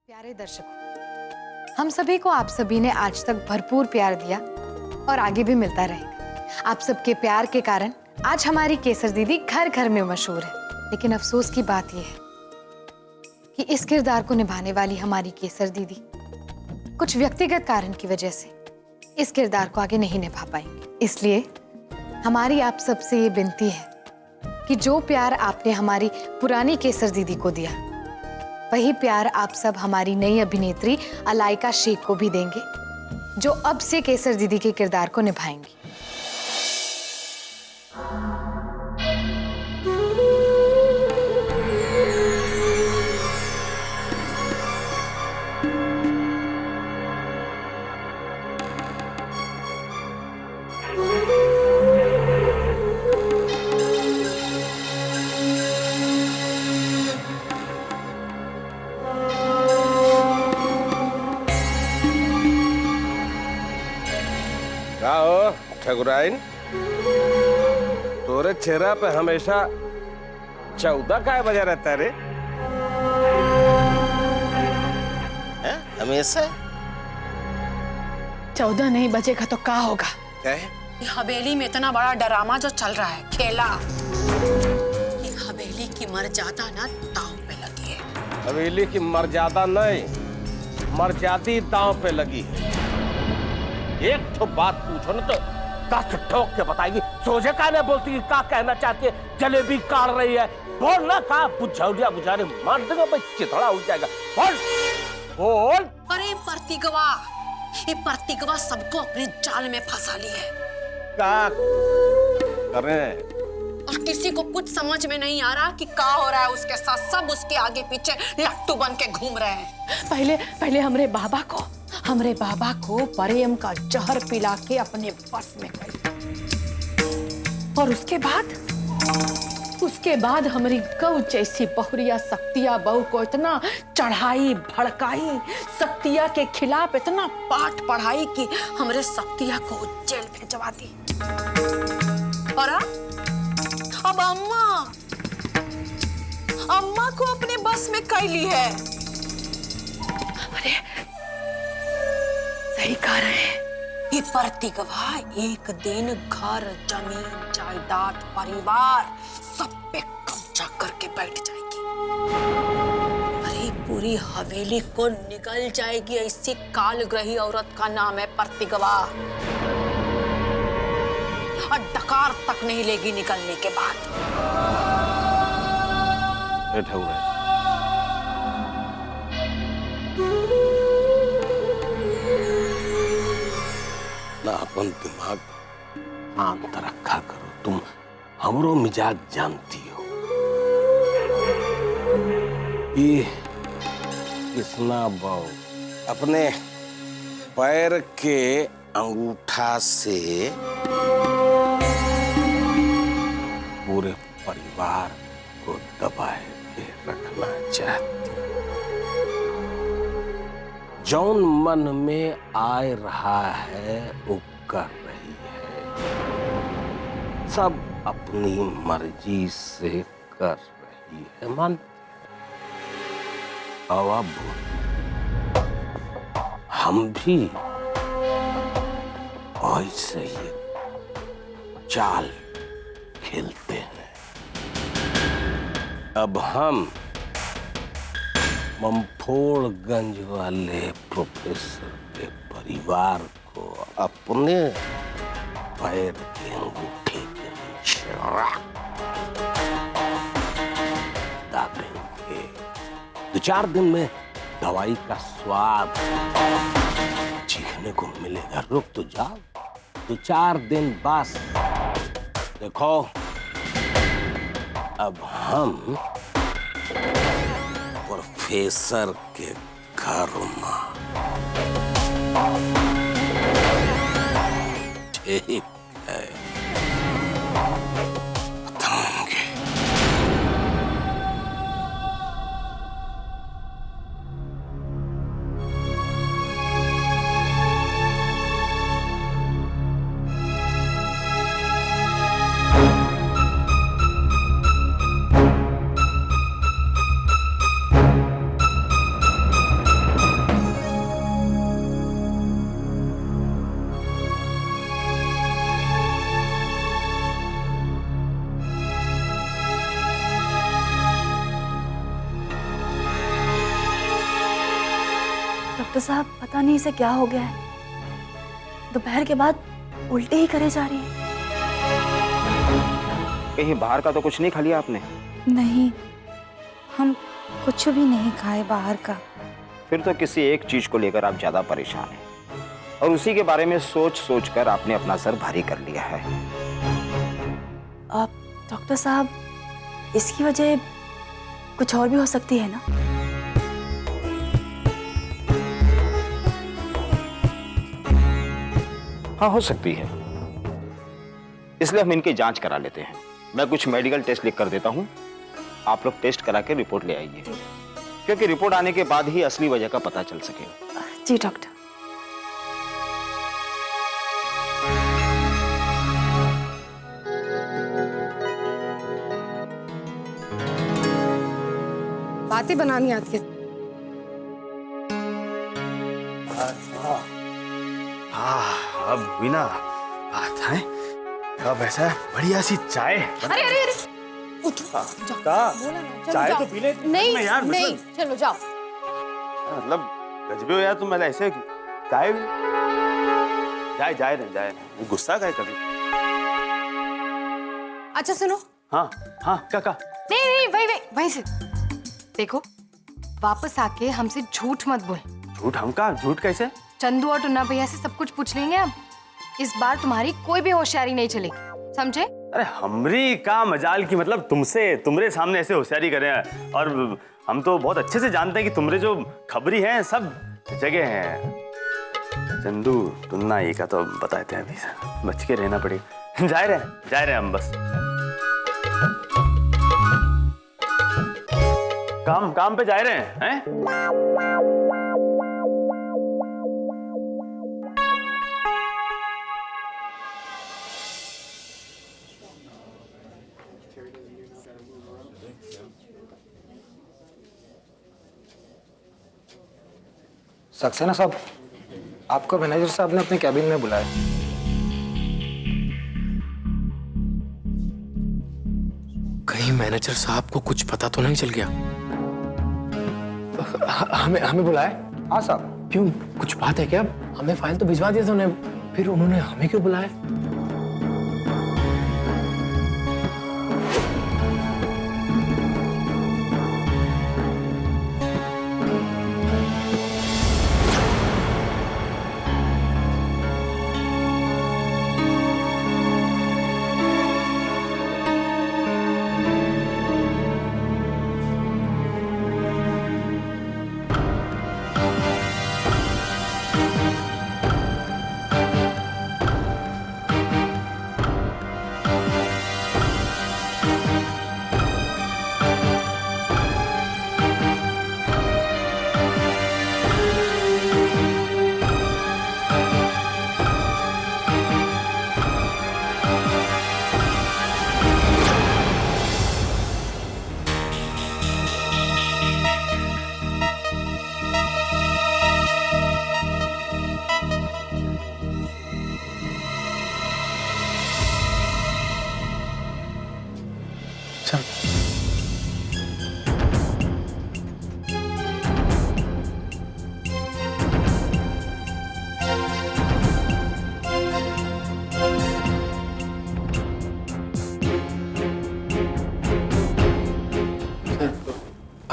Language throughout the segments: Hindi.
प्यारे दर्शकों, हम सभी को आप सभी ने आज तक भरपूर प्यार दिया और आगे भी मिलता रहेगा। आप सबके प्यार के कारण आज हमारी केसर दीदी घर घर में मशहूर है। लेकिन अफसोस की बात यह है कि इस किरदार को निभाने वाली हमारी केसर दीदी कुछ व्यक्तिगत कारण की वजह से इस किरदार को आगे नहीं निभा पाएंगे। इसलिए हमारी आप सबसे ये विनती है कि जो प्यार आपने हमारी पुरानी केसर दीदी को दिया, वही प्यार आप सब हमारी नई अभिनेत्री अलाइका शेख को भी देंगे, जो अब से केसर दीदी के किरदार को निभाएंगी। ठकुराइन, तोरे चेहरा पे हमेशा 14 का बजा रहता है रे? हमेशा 14 नहीं बजेगा तो क्या होगा? क्या है? ये हवेली में इतना बड़ा ड्रामा जो चल रहा है, खेला, ये हवेली की मर्यादा ना दांव पे लगी है। हवेली की मर्यादा नहीं, मर्यादी दांव पे लगी है। एक तो बात पूछो ना तो 10 ठोक के बताएगी। सोझे का नहीं बोलती कि क्या कहना चाहती है, जलेबी काट रही है। बोल ना, कहा बुझौलिया बुझाने मार देगा भाई, चिथड़ा उठ जाएगा। बोल बोल। अरे ये प्रतिगवा सबको अपने जाल में फंसा ली है। क्या करें? और किसी को कुछ समझ में नहीं आ रहा कि क्या हो रहा है उसके साथ। सब उसके आगे पीछे लट्टू बन के घूम रहे हैं। पहले हमरे बाबा को प्रेम का जहर पिला के अपने बस में कर, और उसके बाद हमारी गौ जैसी बहुरिया शक्तिया बहू को इतना चढ़ाई भड़काई, शक्तिया के खिलाफ इतना पाठ पढ़ाई कि हमरे शक्तिया को जेल भेजवा दी। और अब अम्मा को अपने बस में कर ली है। अरे सही कह रहे हैं। ये प्रतिगवा एक दिन घर, जमीन, जायदाद, परिवार सब पे कब्जा करके बैठ जाएगी। अरे पूरी हवेली को निकल जाएगी ऐसी कालग्रही औरत का नाम है प्रतिगवा। और डकार तक नहीं लेगी निकलने के बाद। ना अपन दिमाग शांत रखा करो। तुम हमरो मिजाज जानती हो। ये किसना बाऊ अपने पैर के अंगूठा से पूरे परिवार को दबाए के रखना चाहती। जौन मन में आ रहा है वो कर रही है। सब अपनी मर्जी से कर रही है। मन अब हम भी ऐसे ही चाल खेलते हैं। अब हम ममफोड़गंज वाले प्रोफेसर के परिवार को अपने पैर के अंगूठे के नीचे दाबेंगे। 2-4 दिन में दवाई का स्वाद चीखने को मिलेगा। रुक तो जाओ, 2-4 दिन बस देखो। अब हम प्रोफेसर के घर में ठीक है बताऊंगे। डॉक्टर साहब, पता नहीं इसे क्या हो गया है। दोपहर के बाद उल्टी ही करे जा रही है। कहीं बाहर का तो कुछ नहीं खा लिया आपने? नहीं, हम कुछ भी नहीं खाए बाहर का। फिर तो किसी एक चीज को लेकर आप ज्यादा परेशान हैं और उसी के बारे में सोच सोच कर आपने अपना सर भारी कर लिया है। अब डॉक्टर साहब, इसकी वजह कुछ और भी हो सकती है ना? हाँ, हो सकती है। इसलिए हम इनकी जांच करा लेते हैं। मैं कुछ मेडिकल टेस्ट लिख कर देता हूँ, आप लोग टेस्ट करा के रिपोर्ट ले आइए, क्योंकि रिपोर्ट आने के बाद ही असली वजह का पता चल सकेगा। जी डॉक्टर। बातें बनानी आती है। हाँ, अब हुई ना बात है। अब ऐसा बढ़िया सी चाय। अरे अरे अरे, उठो, जाओ, बोला ना, चलो चाय जाओ। तो पी ले। नहीं यार, नहीं, चलो जाओ। मतलब गजबे हो यार तुम। मतलब ऐसे चाय जाए नहीं, गुस्सा का है कभी। अच्छा सुनो। हाँ हाँ, क्या नहीं नहीं, वही से देखो, वापस आके हमसे झूठ मत बोल। झूठ? हम का झूठ? कैसे? चंदू और टुन्ना भैया से सब कुछ पूछ लेंगे अब। इस बार तुम्हारी कोई भी होशियारी नहीं चलेगी, समझे? अरे हमरी का मजाल की, मतलब तुम्हारे सामने ऐसे होशियारी कर रहे हैं। और हम तो बहुत अच्छे से जानते हैं कि तुम्हारे जो खबरी हैं सब जगह हैं। चंदू टुन्ना ये का तो बताते हैं, अभी बच के रहना पड़ेगा। जा रहे हैं हम बस। काम पे जा रहे हैं? सक्सेना साहब, आपको मैनेजर साहब ने अपने कैबिन में बुलाया। कहीं मैनेजर साहब को कुछ पता तो नहीं चल गया? हमें बुलाया? हाँ साहब। क्यों, कुछ बात है क्या? हमें फाइल तो भिजवा दिया था उन्हें, फिर उन्होंने हमें क्यों बुलाया?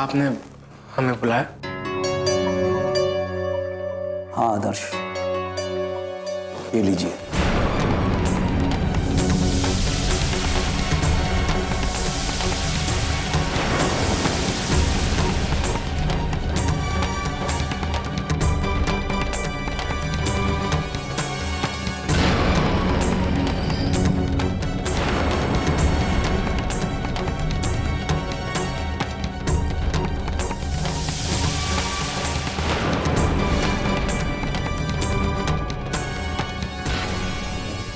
आपने हमें बुलाया? हाँ आदर्श, ये लीजिए।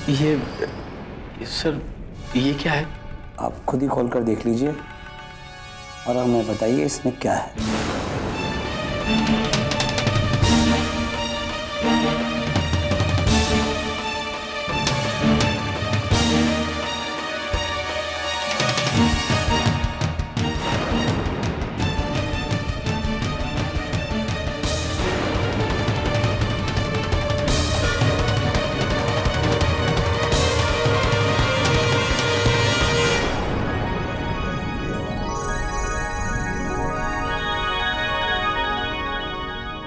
ये सर, ये क्या है? आप खुद ही खोल कर देख लीजिए और हमें बताइए इसमें क्या है।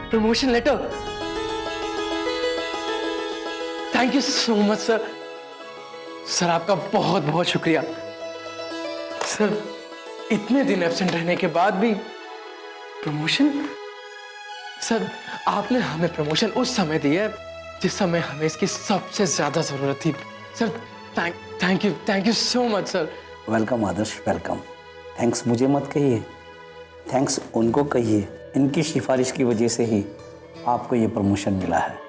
Promotion letter. Thank you so much sir. Sir आपका बहुत बहुत शुक्रिया। सर इतने दिन एब्सेंट रहने के बाद भी प्रमोशन। सर आपने हमें प्रमोशन उस समय दिया जिस समय हमें इसकी सबसे ज्यादा जरूरत थी। Sir thank you so much sir. Welcome Adarsh, welcome. Thanks मुझे मत कहिए, थैंक्स उनको कहिए। इनकी सिफारिश की वजह से ही आपको ये प्रमोशन मिला है।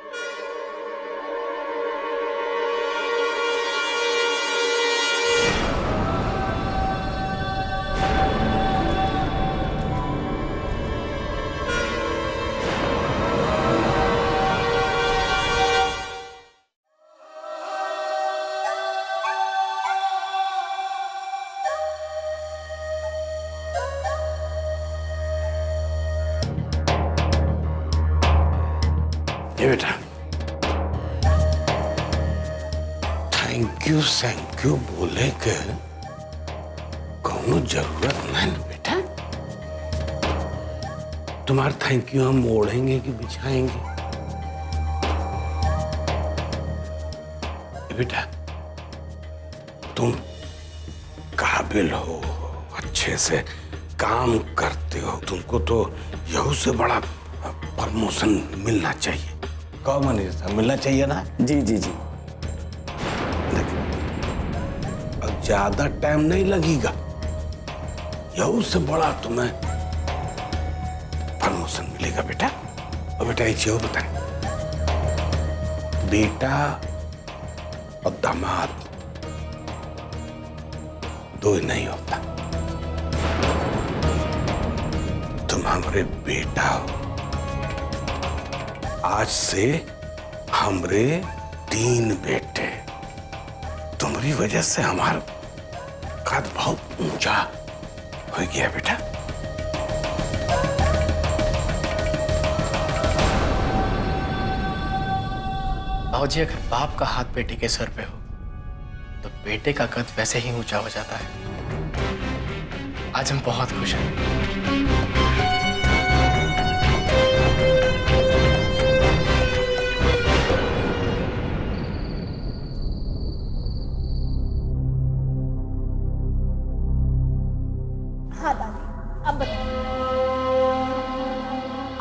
ये बेटा, थैंक यू बोले के कोनो जरूरत नहीं ना बेटा। तुम्हारा थैंक यू हम ओढ़ेंगे कि बिछाएंगे? ये बेटा, तुम काबिल हो, अच्छे से काम करते हो, तुमको तो यहू से बड़ा प्रमोशन मिलना चाहिए। कहो मैनेजर साहब, मिलना चाहिए ना? जी जी जी। देखो, अब ज्यादा टाइम नहीं लगेगा, यहू से बड़ा तुम्हें प्रमोशन मिलेगा बेटा। और बेटा एक चीज बताएं, बेटा और दामाद दो ही नहीं होता। तुम हमारे बेटा हो, आज से हमरे 3 बेटे। तुम्हारी वजह से हमारा कद बहुत ऊंचा हो गया बेटा। बाबूजी, अगर बाप का हाथ बेटे के सर पे हो तो बेटे का कद वैसे ही ऊंचा हो जाता है। आज हम बहुत खुश हैं।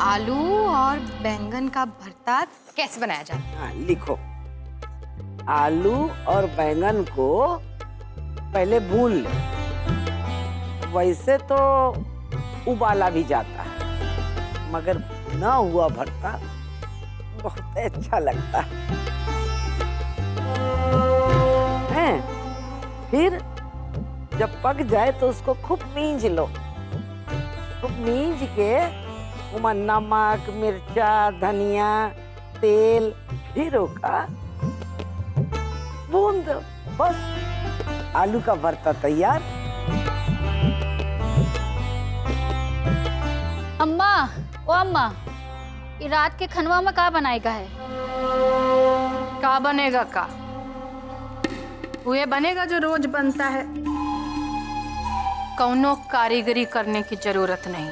आलू और बैंगन का भरता कैसे बनाया जाता है? हाँ, लिखो। आलू और बैंगन को पहले भून ले। वैसे तो उबाला भी जाता है, मगर भुना हुआ भरता बहुत अच्छा लगता है। फिर जब पक जाए तो उसको खूब मींज लो। खूब मींज के उमा नमक, मिर्चा, धनिया, तेल, फिर ओका भून दो। बस आलू का भरता तैयार। अम्मा, ओ अम्मा, ये रात के खनवा में का बनाएगा है? का बनेगा का? वह बनेगा जो रोज बनता है। कौनो कारीगरी करने की जरूरत नहीं,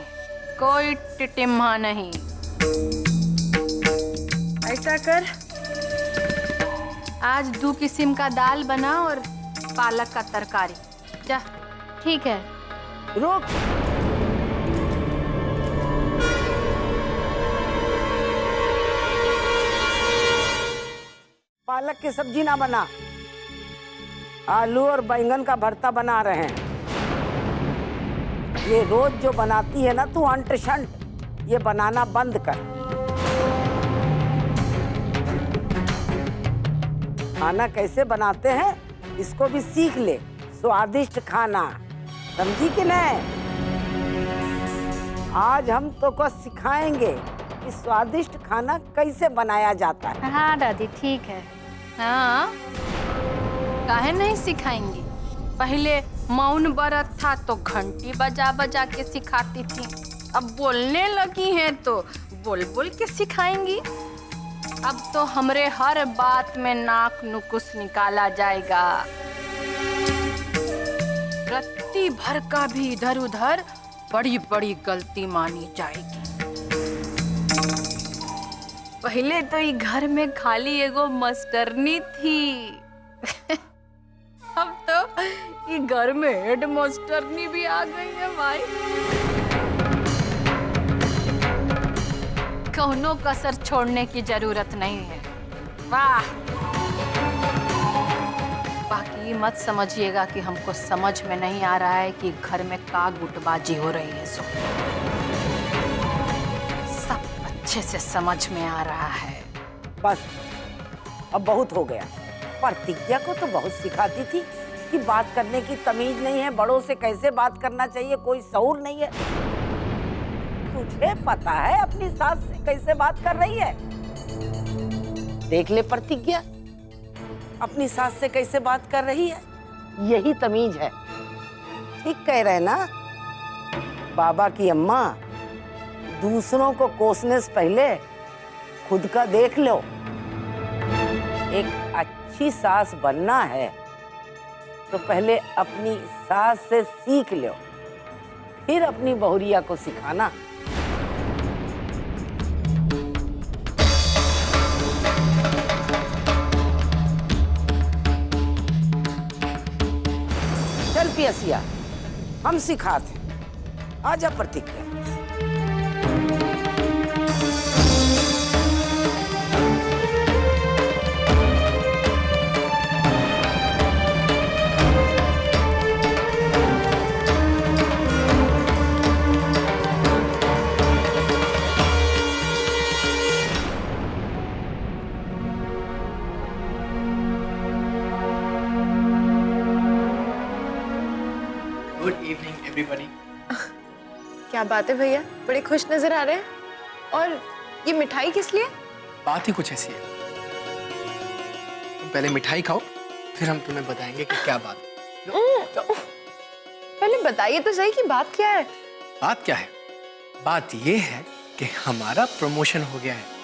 कोई टिटिम्हा नहीं। ऐसा कर, आज 2 किस्म का दाल बना और पालक का तरकारी। जा। ठीक है। रुक। पालक की सब्जी ना बना, आलू और बैंगन का भरता बना रहे हैं। ये रोज जो बनाती है ना तू अंट शंट, ये बनाना बंद कर। खाना कैसे बनाते हैं इसको भी सीख ले। स्वादिष्ट खाना, समझी कि नहीं? आज हम तो को सिखाएंगे कि स्वादिष्ट खाना कैसे बनाया जाता है। हाँ दादी, ठीक है। हाँ, काहे नहीं सिखाएंगी? पहले मौन व्रत था तो घंटी बजा बजा के सिखाती थी, अब बोलने लगी हैं तो बोल बोल के सिखाएंगी। अब तो हमरे हर बात में नाक नुकुस निकाला जाएगा। रत्ती भर का भी इधर उधर बड़ी बड़ी गलती मानी जाएगी। पहले तो ये घर में खाली एगो मास्टरनी थी। अब तो ये घर में हेड मास्टरनी भी आ गई है भाई। कौनो कसर छोड़ने की जरूरत नहीं है। वाह। बाकी मत समझिएगा कि हमको समझ में नहीं आ रहा है कि घर में का गुटबाजी हो रही है। सब अच्छे से समझ में आ रहा है। बस अब बहुत हो गया। प्रतिज्ञा को तो बहुत सिखाती थी कि बात करने की तमीज नहीं है, बड़ों से कैसे बात करना चाहिए कोई शऊर नहीं है। तुझे पता है अपनी सास से कैसे बात कर रही है? देख ले प्रतिज्ञा, अपनी सास से कैसे बात कर रही है। यही तमीज है। ठीक कह रहे ना बाबा की अम्मा, दूसरों को कोसने से पहले खुद का देख लो। एक अच्छी सास बनना है तो पहले अपनी सास से सीख लो, फिर अपनी बहुरिया को सिखाना। चल पियसिया, हम सिखाते। आजा प्रतिज्ञा। Good evening everybody. क्या बात है भैया, बड़े खुश नजर आ रहे हैं। और ये मिठाई किस लिए? बात ही कुछ ऐसी है। तुम पहले मिठाई खाओ, फिर हम तुम्हें बताएंगे कि क्या बात है। पहले बताइए तो सही कि बात क्या है। बात क्या है? बात ये है कि हमारा प्रमोशन हो गया है।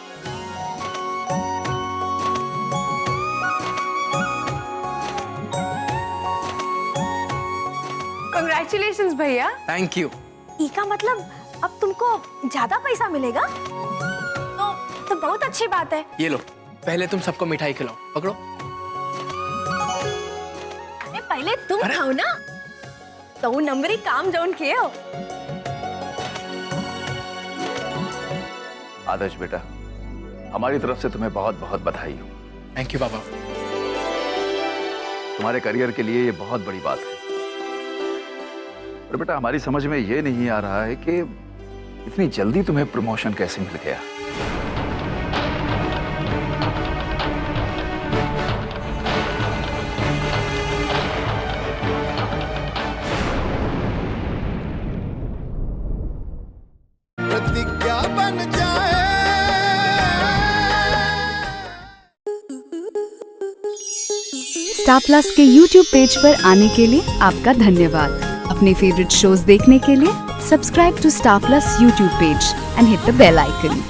Congratulations भैया। Thank you. इसका मतलब अब तुमको ज्यादा पैसा मिलेगा? तो बहुत अच्छी बात है। ये लो, पहले तुम सबको मिठाई खिलाओ। पकड़ो। अरे पहले तुम खाओ ना, तो नंबरी काम जौन किए हो। आदर्श बेटा, हमारी तरफ से तुम्हें बहुत बहुत बधाई हो। थैंक यू बाबा। तुम्हारे करियर के लिए ये बहुत बड़ी बात है। पर बेटा, हमारी समझ में ये नहीं आ रहा है कि इतनी जल्दी तुम्हें प्रमोशन कैसे मिल गया। प्रतिज्ञा बन जाए। स्टार प्लस के YouTube पेज पर आने के लिए आपका धन्यवाद। अपने फेवरेट शोज देखने के लिए subscribe to Star Plus YouTube page and hit the bell icon.